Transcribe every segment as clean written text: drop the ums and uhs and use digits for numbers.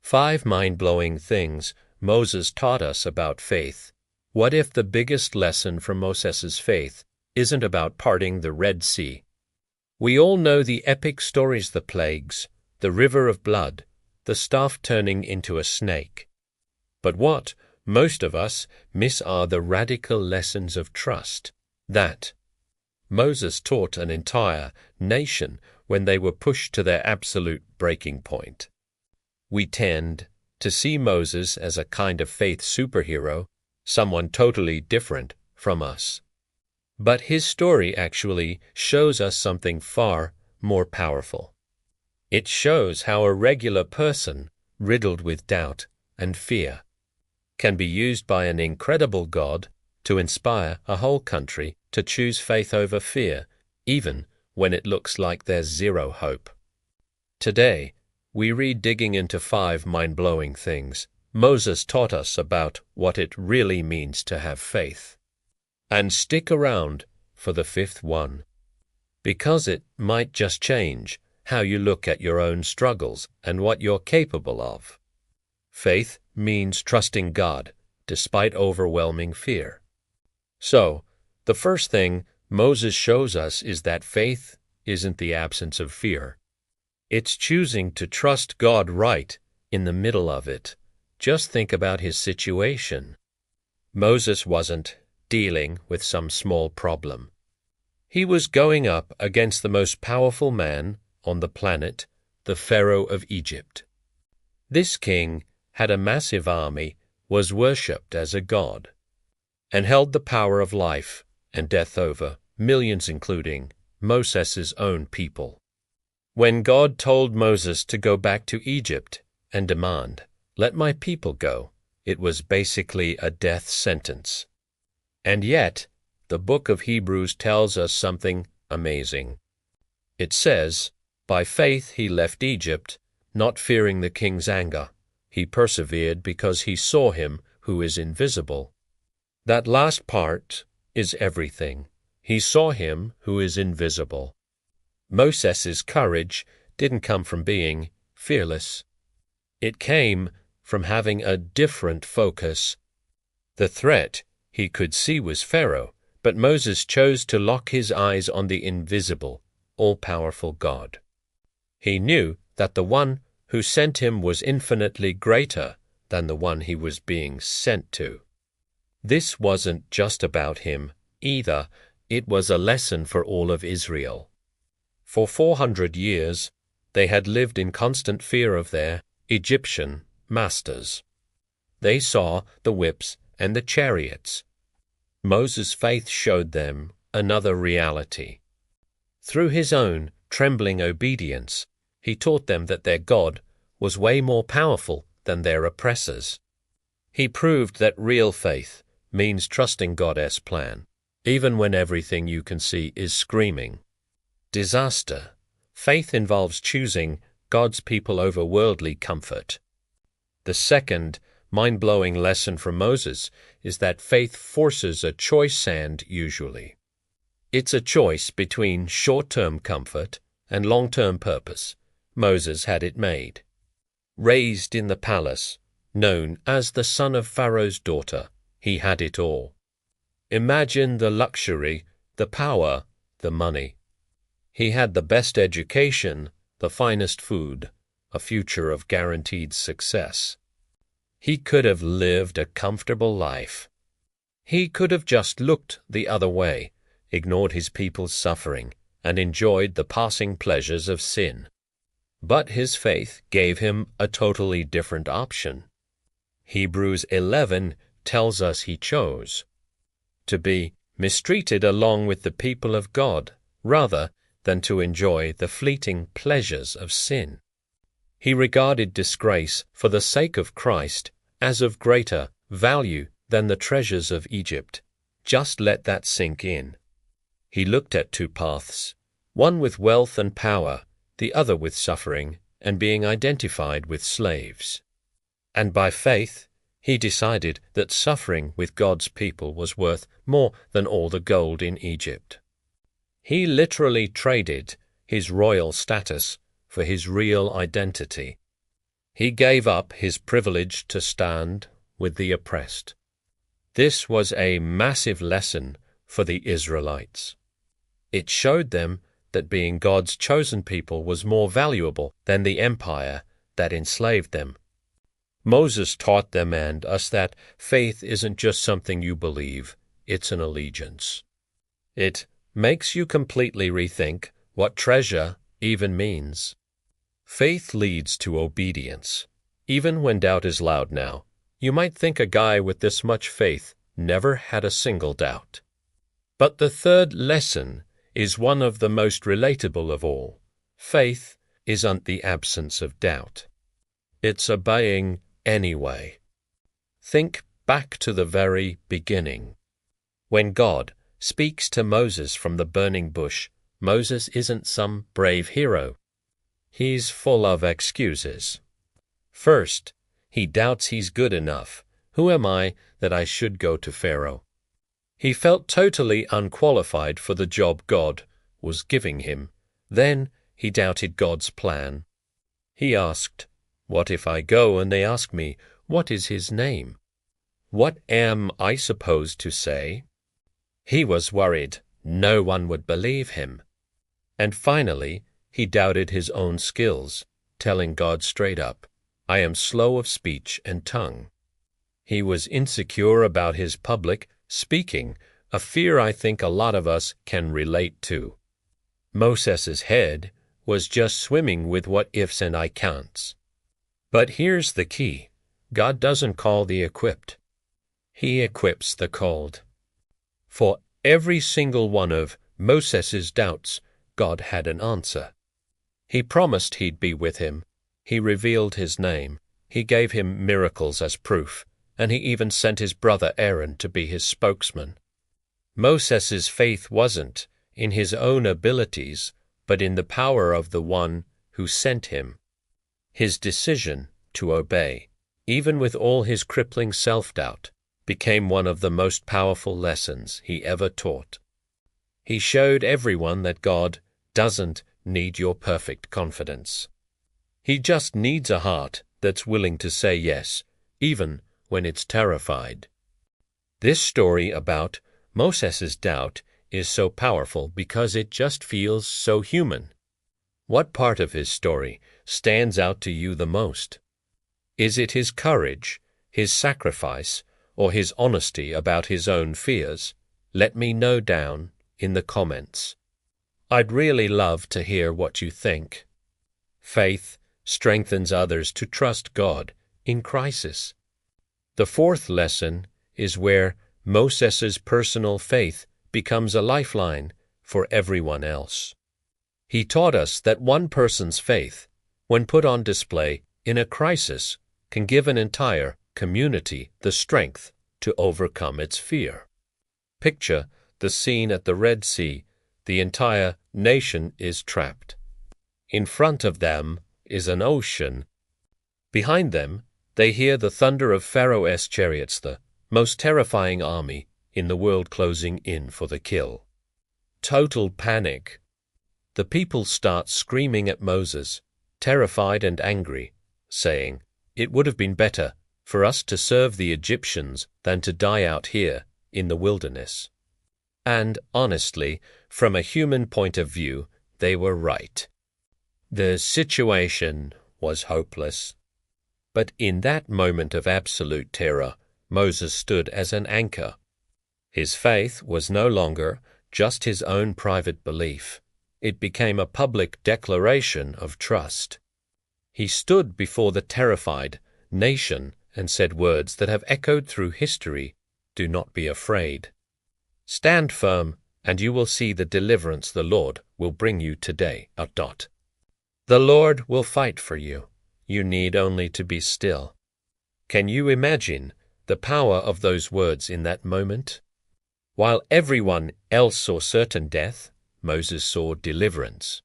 5 mind-blowing things Moses taught us about faith. What if the biggest lesson from Moses' faith isn't about parting the Red Sea? We all know the epic stories, the plagues, the river of blood, the staff turning into a snake. But what most of us miss are the radical lessons of trust that Moses taught an entire nation when they were pushed to their absolute breaking point. We tend to see Moses as a kind of faith superhero, someone totally different from us. But his story actually shows us something far more powerful. It shows how a regular person, riddled with doubt and fear, can be used by an incredible God to inspire a whole country to choose faith over fear, even when it looks like there's zero hope. Today, we read digging into 5 mind-blowing things Moses taught us about what it really means to have faith. And stick around for the 5th one, because it might just change how you look at your own struggles and what you're capable of. Faith means trusting God despite overwhelming fear. So, the first thing Moses shows us is that faith isn't the absence of fear. It's choosing to trust God right in the middle of it. Just think about his situation. Moses wasn't dealing with some small problem. He was going up against the most powerful man on the planet, the Pharaoh of Egypt. This king had a massive army, was worshipped as a god, and held the power of life and death over millions, including Moses' own people. When God told Moses to go back to Egypt and demand, "Let my people go," it was basically a death sentence. And yet, the book of Hebrews tells us something amazing. It says, "By faith he left Egypt, not fearing the king's anger. He persevered because he saw him who is invisible." That last part is everything. He saw him who is invisible. Moses' courage didn't come from being fearless. It came from having a different focus. The threat he could see was Pharaoh, but Moses chose to lock his eyes on the invisible, all-powerful God. He knew that the one who sent him was infinitely greater than the one he was being sent to. This wasn't just about him either. It was a lesson for all of Israel. For 400 years, they had lived in constant fear of their Egyptian masters. They saw the whips and the chariots. Moses' faith showed them another reality. Through his own trembling obedience, he taught them that their God was way more powerful than their oppressors. He proved that real faith means trusting God's plan, even when everything you can see is screaming disaster. Faith involves choosing God's people over worldly comfort. The second mind-blowing lesson from Moses is that faith forces a choice, and usually it's a choice between short-term comfort and long-term purpose. Moses had it made. Raised in the palace, known as the son of Pharaoh's daughter, he had it all. Imagine the luxury, the power, the money. He had the best education, the finest food, a future of guaranteed success. He could have lived a comfortable life. He could have just looked the other way, ignored his people's suffering, and enjoyed the passing pleasures of sin. But his faith gave him a totally different option. Hebrews 11 tells us he chose to be mistreated along with the people of God, rather than to enjoy the fleeting pleasures of sin. He regarded disgrace for the sake of Christ as of greater value than the treasures of Egypt. Just let that sink in. He looked at 2 paths, one with wealth and power, the other with suffering and being identified with slaves. And by faith, he decided that suffering with God's people was worth more than all the gold in Egypt. He literally traded his royal status for his real identity. He gave up his privilege to stand with the oppressed. This was a massive lesson for the Israelites. It showed them that being God's chosen people was more valuable than the empire that enslaved them. Moses taught them and us that faith isn't just something you believe, it's an allegiance. It makes you completely rethink what treasure even means. Faith leads to obedience. Even when doubt is loud now, you might think a guy with this much faith never had a single doubt. But the third lesson is one of the most relatable of all. Faith isn't the absence of doubt. It's obeying anyway. Think back to the very beginning. When God speaks to Moses from the burning bush, Moses isn't some brave hero. He's full of excuses. First, he doubts he's good enough. Who am I that I should go to Pharaoh? He felt totally unqualified for the job God was giving him. Then he doubted God's plan. He asked, "What if I go and they ask me, what is his name? What am I supposed to say?" He was worried no one would believe him. And finally, he doubted his own skills, telling God straight up, "I am slow of speech and tongue." He was insecure about his public speaking, a fear I think a lot of us can relate to. Moses' head was just swimming with what ifs and I can'ts. But here's the key. God doesn't call the equipped. He equips the called. For every single one of Moses' doubts, God had an answer. He promised he'd be with him. He revealed his name. He gave him miracles as proof, and he even sent his brother Aaron to be his spokesman. Moses' faith wasn't in his own abilities, but in the power of the one who sent him. His decision to obey, even with all his crippling self-doubt, became one of the most powerful lessons he ever taught. He showed everyone that God doesn't need your perfect confidence. He just needs a heart that's willing to say yes, even when it's terrified. This story about Moses' doubt is so powerful because it just feels so human. What part of his story stands out to you the most? Is it his courage, his sacrifice, or his honesty about his own fears? Let me know down in the comments. I'd really love to hear what you think. Faith strengthens others to trust God in crisis. The fourth lesson is where Moses' personal faith becomes a lifeline for everyone else. He taught us that one person's faith, when put on display in a crisis, can give an entire community the strength to overcome its fear. Picture the scene at the Red Sea. The entire nation is trapped. In front of them is an ocean. Behind them, they hear the thunder of Pharaoh's chariots, the most terrifying army in the world closing in for the kill. Total panic. The people start screaming at Moses, terrified and angry, saying, "It would have been better for us to serve the Egyptians than to die out here in the wilderness." And honestly, from a human point of view, they were right. The situation was hopeless. But in that moment of absolute terror, Moses stood as an anchor. His faith was no longer just his own private belief. It became a public declaration of trust. He stood before the terrified nation and said words that have echoed through history. Do not be afraid. Stand firm, and you will see the deliverance the Lord will bring you today. ... The Lord will fight for you. You need only to be still. Can you imagine the power of those words in that moment? While everyone else saw certain death, Moses saw deliverance.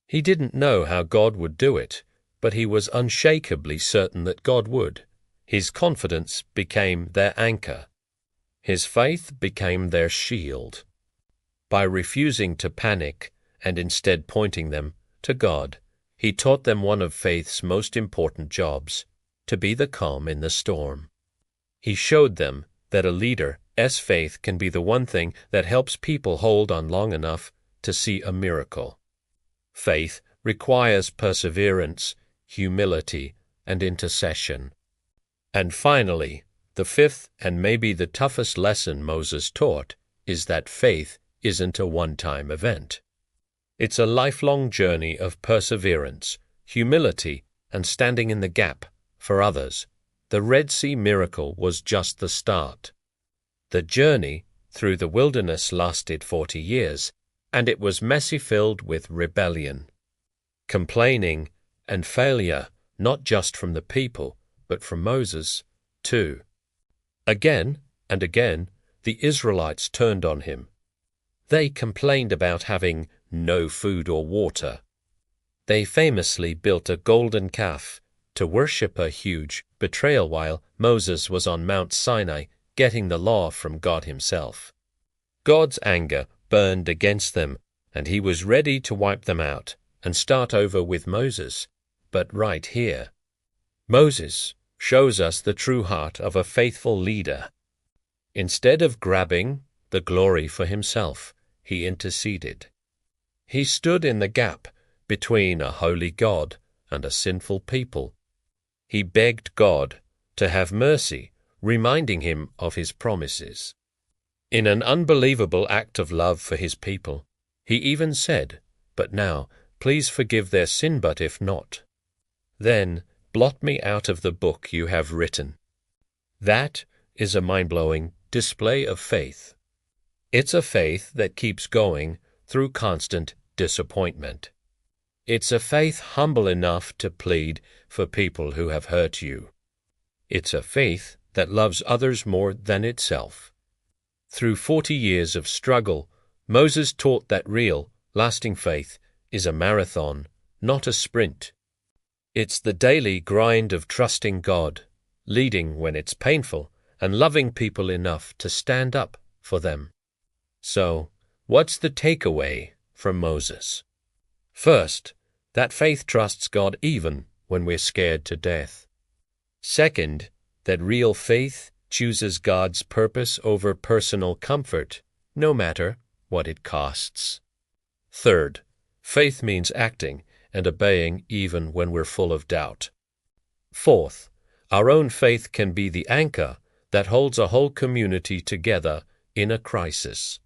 He didn't know how God would do it, but he was unshakably certain that God would. His confidence became their anchor. His faith became their shield. By refusing to panic and instead pointing them to God, He taught them one of faith's most important jobs, to be the calm in the storm. He showed them that a leader's faith can be the one thing that helps people hold on long enough to see a miracle. Faith requires perseverance, humility, and intercession. And finally, the fifth and maybe the toughest lesson Moses taught is that faith isn't a one-time event. It's a lifelong journey of perseverance, humility, and standing in the gap for others. The Red Sea miracle was just the start. The journey through the wilderness lasted 40 years, and it was messy, filled with rebellion, complaining, and failure, not just from the people, but from Moses, too. Again and again, the Israelites turned on him. They complained about having no food or water. They famously built a golden calf to worship a huge betrayal while Moses was on Mount Sinai getting the law from God himself. God's anger burned against them, and he was ready to wipe them out and start over with Moses. But right here, Moses shows us the true heart of a faithful leader. Instead of grabbing the glory for himself, he interceded. He stood in the gap between a holy God and a sinful people. He begged God to have mercy, reminding him of his promises. In an unbelievable act of love for his people, he even said, "But now, please forgive their sin, but if not, then blot me out of the book you have written." That is a mind-blowing display of faith. It's a faith that keeps going through constant disappointment. It's a faith humble enough to plead for people who have hurt you. It's a faith that loves others more than itself. Through 40 years of struggle, Moses taught that real, lasting faith is a marathon, not a sprint. It's the daily grind of trusting God, leading when it's painful, and loving people enough to stand up for them. So, what's the takeaway from Moses? First, that faith trusts God even when we're scared to death. Second, that real faith chooses God's purpose over personal comfort, no matter what it costs. Third, faith means acting and obeying even when we're full of doubt. Fourth, our own faith can be the anchor that holds a whole community together in a crisis.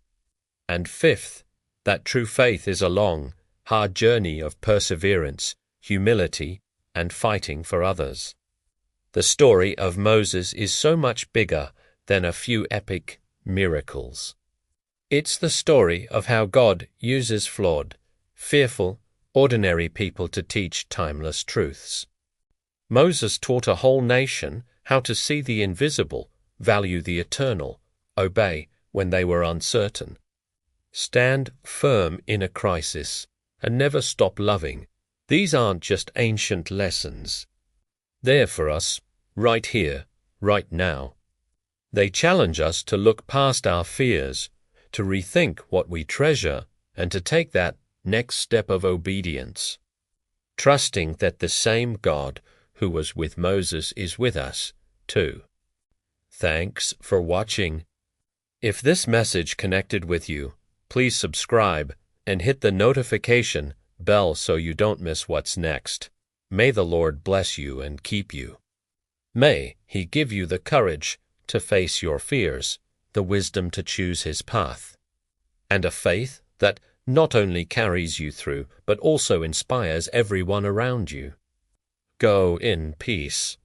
And fifth, that true faith is a long, hard journey of perseverance, humility, and fighting for others. The story of Moses is so much bigger than a few epic miracles. It's the story of how God uses flawed, fearful, ordinary people to teach timeless truths. Moses taught a whole nation how to see the invisible, value the eternal, obey when they were uncertain, stand firm in a crisis, and never stop loving. These aren't just ancient lessons. They're for us, right here, right now. They challenge us to look past our fears, to rethink what we treasure, and to take that next step of obedience, trusting that the same God who was with Moses is with us, too. Thanks for watching. If this message connected with you, please subscribe and hit the notification bell so you don't miss what's next. May the Lord bless you and keep you. May He give you the courage to face your fears, the wisdom to choose His path, and a faith that not only carries you through, but also inspires everyone around you. Go in peace.